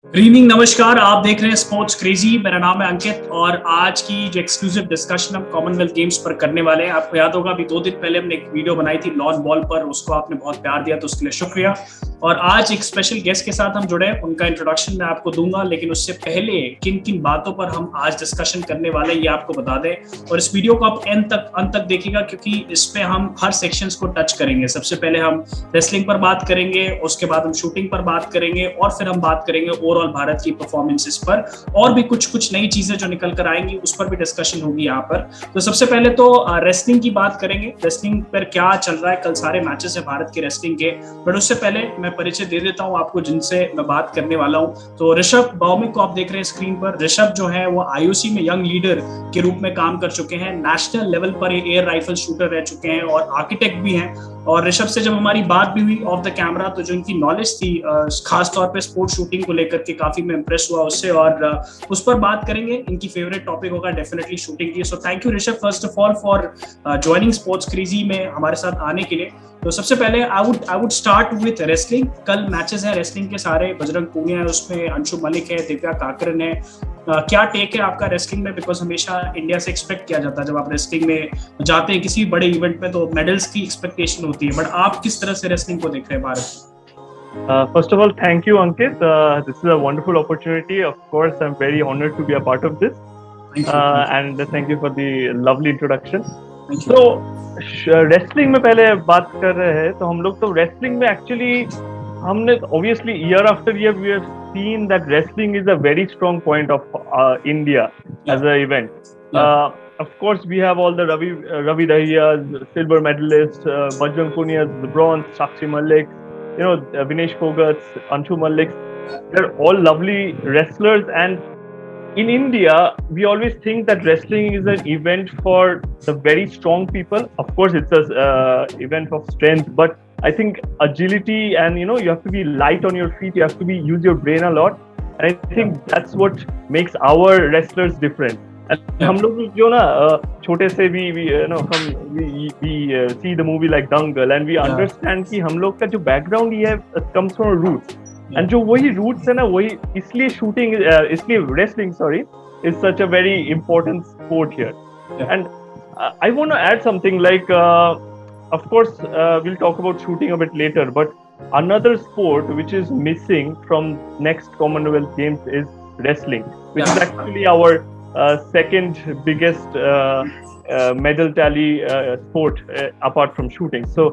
Good evening, नमस्कार। आप देख रहे हैं स्पोर्ट्स क्रेजी। मेरा नाम है अंकित और आज की जो एक्सक्लूसिव डिस्कशन हम कॉमनवेल्थ गेम्स पर करने वाले हैं, आपको याद होगा अभी 2 दिन पहले हमने एक वीडियो बनाई थी लॉन बॉल पर, उसको आपने बहुत प्यार दिया तो उसके लिए शुक्रिया। और आज एक स्पेशल गेस्ट के साथ हम जुड़े, उनका इंट्रोडक्शन मैं आपको दूंगा, लेकिन उससे पहले किन किन बातों पर हम आज डिस्कशन करने वाले हैं ये आपको बता दें। और इस वीडियो को आप अंत तक देखिएगा क्योंकि इस पे हम हर सेक्शंस को टच करेंगे। सबसे पहले हम रेसलिंग पर बात करेंगे, उसके बाद हम शूटिंग पर बात करेंगे और फिर हम बात करेंगे ओवरऑल भारत की परफॉर्मेंसेस पर, और भी कुछ नई चीजें जो निकल कर आएंगी उस पर भी डिस्कशन होगी यहाँ पर। तो सबसे पहले तो रेसलिंग की बात करेंगे, रेसलिंग पर क्या चल रहा है। कल सारे मैचेस है भारत के रेसलिंग के, बट उससे पहले मैं परिचय दे देता हूँ आपको जिनसे मैं बात करने वाला हूँ। तो ऋषभ भौमिक को आप देख रहे हैं स्क्रीन पर। ऋषभ जो है वो आईओसी में यंग लीडर के रूप में काम कर चुके हैं, नेशनल लेवल पर एयर राइफल शूटर रह चुके हैं और आर्किटेक्ट भी हैं। और ऋषभ से जब हमारी बात भी हुई ऑफ द कैमरा तो जो इनकी नॉलेज थी खास तौर पे स्पोर्ट्स शूटिंग को लेकर के, काफी मैं इंप्रेस हुआ उससे, और उस पर बात करेंगे। इनकी फेवरेट टॉपिक होगा डेफिनेटली शूटिंग की। So thank you Rishabh first of all for joining sports crazy में हमारे साथ आने के लिए। तो सबसे पहले I would start with wrestling. कल मैचेस हैं रेसलिंग के सारे, बजरंग पूनिया है उसमें, अंशु मलिक है, दिव्या काकरन है। क्या टेक है आपका रेसलिंग में? बिकॉज हमेशा इंडिया से एक्सपेक्ट किया जाता है जब आप रेसलिंग में जाते हैं किसी बड़े इवेंट में तो मेडल्स की एक्सपेक्टेशन होती है, बट आप किस तरह से रेसलिंग को देख रहे हैं Bharat? First of all, thank you, Ankit. This is a wonderful opportunity. Of course, I'm very honored to be a part of this. And thank you for the lovely introduction. So, wrestling में पहले बात कर रहे हैं तो हम लोग तो wrestling में actually हमने obviously year after year we have seen that wrestling is a very strong point of India as an event. Of course, we have all the Ravi Dahiyas, silver medalists, Bajrang Punias, the bronze, Sakshi Malik, Vinesh Phogat, Anshu Malik. They're all lovely wrestlers, and in India, we always think that wrestling is an event for the very strong people. Of course, it's an event of strength, but I think agility and you have to be light on your feet. You have to use your brain a lot, and I think that's what makes our wrestlers different. And हम लोग जो ना छोटे से भी see the movie like Dangal and we understand कि हम लोग का जो background ये है comes from roots. And जो वही roots है ना, वही इसलिए shooting इसलिए wrestling is such a very important sport here. And I want to add something like of course we'll talk about shooting a bit later, but another sport which is missing from next Commonwealth Games is wrestling, which is actually our second biggest medal tally sport apart from shooting. So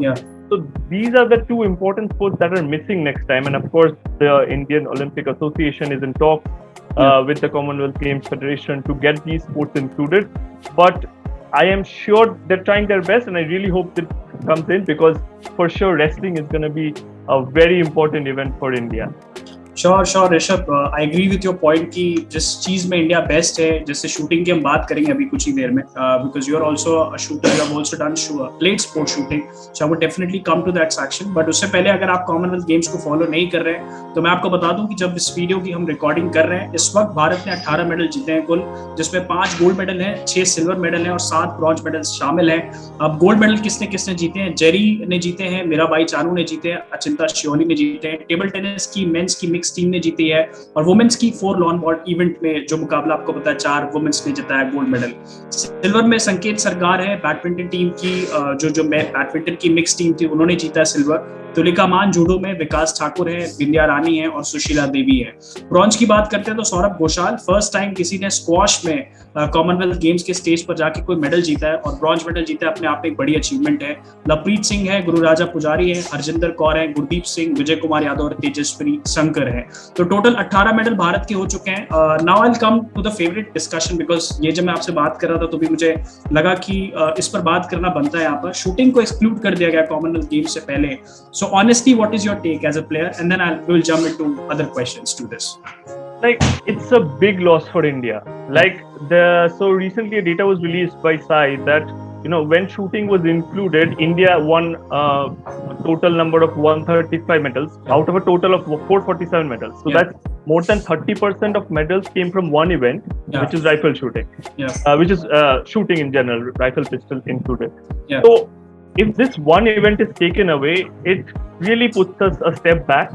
these are the two important sports that are missing next time. And of course, the Indian Olympic Association is in talks with the Commonwealth Games Federation to get these sports included. But I am sure they're trying their best, and I really hope that comes in because for sure wrestling is going to be a very important event for India. Sure Rishabh, I agree with your point कि जिस चीज में India best है, जैसे shooting की हम बात करेंगे अभी कुछ ही देर में, because you are also a shooter, you have also done played sport shooting, so I would definitely come to that section. But उससे पहले अगर आप कॉमनवेल्थ गेम्स को फॉलो नहीं कर रहे हैं तो मैं आपको बता दूं कि जब इस वीडियो की हम रिकॉर्डिंग कर रहे हैं इस वक्त भारत ने 18 मेडल जीते हैं कुल, जिसमें 5 गोल्ड मेडल हैं, 6 सिल्वर मेडल हैं और 7 ब्रॉन्ज मेडल शामिल हैं। अब गोल्ड मेडल किसने किसने जीते हैं? जेरी ने जीते हैं, मीराबाई चानू ने जीते हैं, अचिंता शियोली ने जीते हैं। टेबल टेनिस की मेंस की मिक्स टीम ने जीती है, और वुमेन्स की 4 लॉन बॉल इवेंट में जो मुकाबला आपको पता है 4 वुमेन्स ने जिताया गोल्ड मेडल। सिल्वर में संकेत सरकार है, बैडमिंटन टीम की जो बैडमिंटन की मिक्स टीम थी उन्होंने जीता सिल्वर। तुलिका मान जूडो में विकास ठाकुर है, विंध्या रानी है और सुशीला देवी है। ब्रॉन्ज की बात करते हैं तो सौरभ घोषाल, फर्स्ट टाइम किसी ने स्क्वॉश में कॉमनवेल्थ गेम्स के स्टेज पर जाके कोई मेडल जीता है और ब्रॉन्ज मेडल जीता है, अपने आप में एक बड़ी अचीवमेंट है। लवप्रीत सिंह है, गुरु राजा पुजारी है, हरजिंदर कौर है, गुरदीप सिंह, विजय कुमार यादव और तेजस्वी शंकर है। तो टोटल 18 मेडल भारत के हो चुके हैं। Now I will come to the favourite discussion, because ये जब मैं आपसे बात कर रहा था तो भी मुझे लगा कि इस पर बात करना बनता है। यहाँ पर शूटिंग को एक्सक्लूड कर दिया गया कॉमनवेल्थ गेम्स से पहले। So honestly, what is your take as a player? And then we'll jump into other questions to this. Like, it's a big loss for India. Like, so recently a data was released by SAI that, when shooting was included, India won a total number of 135 medals out of a total of 447 medals. So that's more than 30% of medals came from one event, which is rifle shooting, which is shooting in general, rifle pistol included. So if this one event is taken away, it really puts us a step back.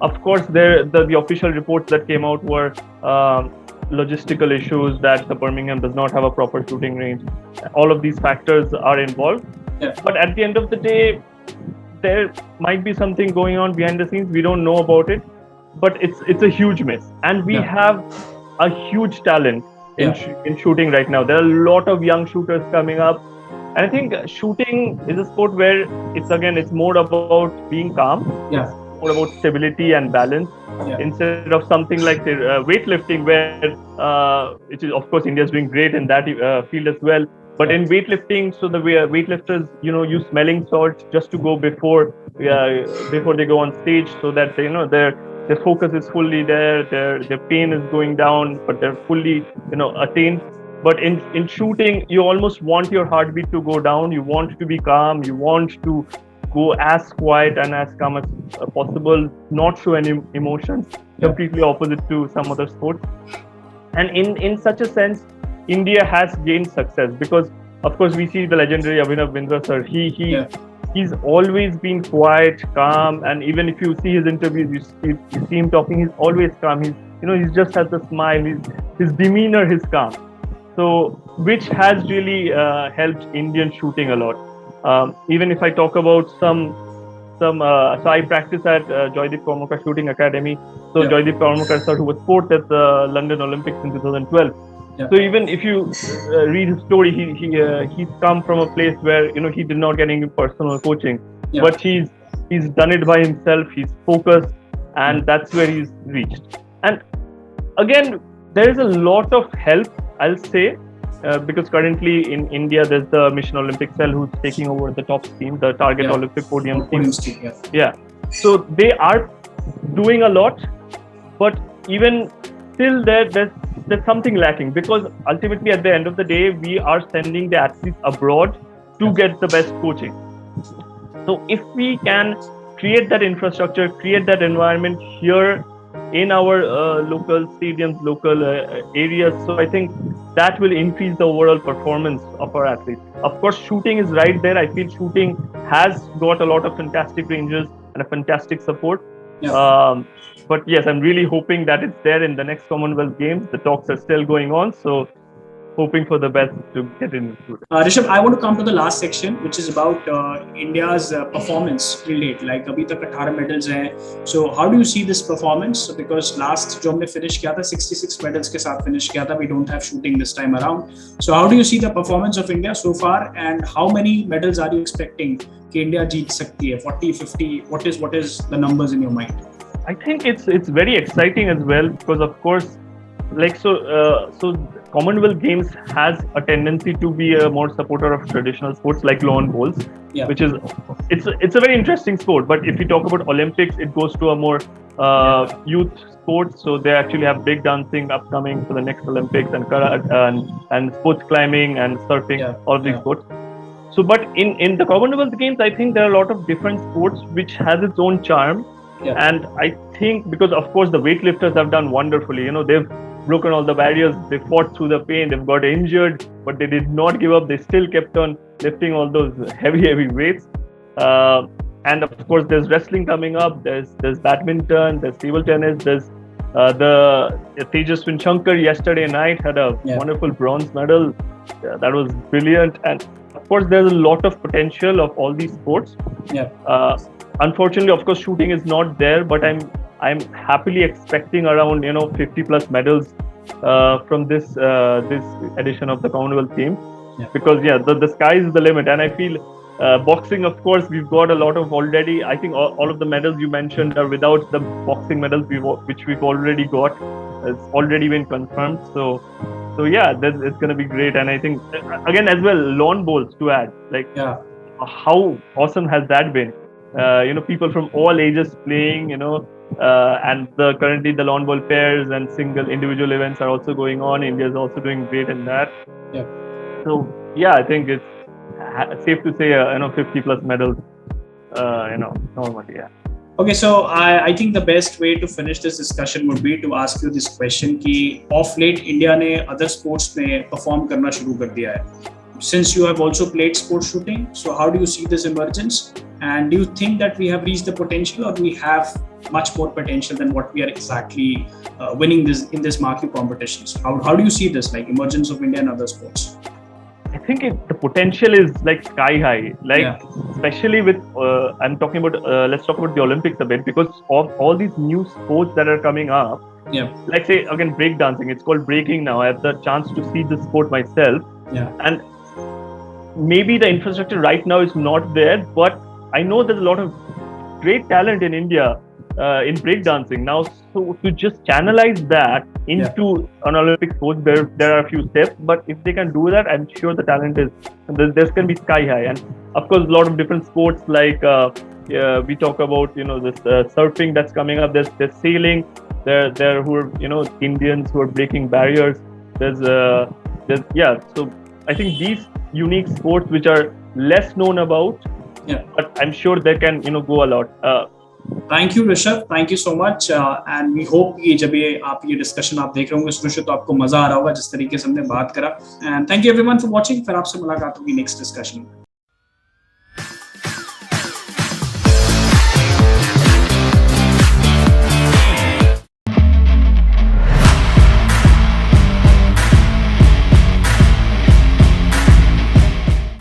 Of course, the official reports that came out were logistical issues, that the Birmingham does not have a proper shooting range. All of these factors are involved. Yeah. But at the end of the day, there might be something going on behind the scenes. We don't know about it, but it's a huge miss. And we have a huge talent in shooting right now. There are a lot of young shooters coming up. And I think shooting is a sport where it's more about being calm. Yeah. More about stability and balance instead of something like weightlifting, where which is, of course, India is doing great in that field as well. But in weightlifting, so the weightlifters, use smelling salts just to go before they go on stage, so that their focus is fully there, their pain is going down, but they're fully attained. But in shooting, you almost want your heartbeat to go down. You want to be calm. You want to go as quiet and as calm as possible, not show any emotions, completely opposite to some other sports. And in such a sense, India has gained success because, of course, we see the legendary Abhinav Bindra sir. He's always been quiet, calm, and even if you see his interviews, you see him talking, he's always calm. He's just has a smile. His demeanor is calm. So, which has really helped Indian shooting a lot. Even if I talk about some so I practice at Joydeep Kaurmukar Shooting Academy. So Joydeep Kaurmukar sir, who was fourth at the London Olympics in 2012. So even if you read his story, he's come from a place where he did not get any personal coaching, but he's done it by himself. He's focused, and that's where he's reached. And again, there is a lot of help, I'll say. Because currently in India, there's the Mission Olympic cell who's taking over the top team, the Target Olympic Podium team. So they are doing a lot, but even still there's something lacking, because ultimately at the end of the day, we are sending the athletes abroad to get the best coaching. So if we can create that infrastructure, create that environment here in our local stadiums, local areas. So I think that will increase the overall performance of our athletes. Of course, shooting is right there. I feel shooting has got a lot of fantastic ranges and a fantastic support. But yes, I'm really hoping that it's there in the next Commonwealth Games. The talks are still going on. So hoping for the best to get included. Rishabh, I want to come to the last section, which is about India's performance relate. Like abhi tak 18 medals hain. So how do you see this performance? Because last jo humne finish kiya tha 66 medals ke sath finish kiya tha. We don't have shooting this time around. So how do you see the performance of India so far, and how many medals are you expecting कि India जीत सकती है? 40, 50? What is the numbers in your mind? I think it's very exciting as well, because of course, like so Commonwealth Games has a tendency to be a more supporter of traditional sports like lawn bowls, which is it's a very interesting sport. But if you talk about Olympics, it goes to a more youth sport. So they actually have big dancing upcoming for the next Olympics, and sports climbing and surfing, all of these sports. So, but in the Commonwealth Games, I think there are a lot of different sports which has its own charm. And I think because of course the weightlifters have done wonderfully. They've broken all the barriers. They fought through the pain. They've got injured, but they did not give up. They still kept on lifting all those heavy weights. And of course, there's wrestling coming up. There's badminton. There's table tennis. There's the Tejaswin Shankar yesterday night had a wonderful bronze medal. That was brilliant. And of course, there's a lot of potential of all these sports. Unfortunately, of course, shooting is not there, but I'm happily expecting around 50 plus medals from this edition of the Commonwealth Games, because the sky is the limit. And I feel boxing, of course, we've got a lot of already. I think all of the medals you mentioned are without the boxing medals which we've already got. It's already been confirmed. So yeah, it's going to be great. And I think again as well, lawn bowls to add, how awesome has that been? People from all ages playing, and currently the lawn ball pairs and single individual events are also going on. India is also doing great in that. So I think it's safe to say 50 plus medals, normally. Okay, so I think the best way to finish this discussion would be to ask you this question: कि off late India ने other sports में perform करना शुरू कर दिया है. since you have also played sports shooting, so how do you see this emergence? And do you think that we have reached the potential, or we have much more potential than what we are exactly winning this in this marquee competitions? How do you see this, like emergence of India and other sports? I think the potential is like sky high, like especially with I'm talking about let's talk about the Olympics a bit, because of all these new sports that are coming up. Like say again breakdancing, it's called breaking now. I have the chance to see this sport myself, and maybe the infrastructure right now is not there, but I know there's a lot of great talent in India in breakdancing now. So to just channelize that into an Olympic sport, there are a few steps, but if they can do that, I'm sure the talent is there's can be sky high. And of course, a lot of different sports like we talk about, this surfing that's coming up. There's sailing. There who are Indians who are breaking barriers. There's So I think these unique sports which are less known about, but I'm sure they can go a lot. Thank you Rishabh, thank you so much, and we hope कि जब आप ये discussion आप देख रहे होंगे सुनिश्चित तो आपको मजा आ रहा होगा जिस तरीके से हमने बात करा. And thank you everyone for watching. फिर आपसे मुलाकात होगी नेक्स्ट डिस्कशन में.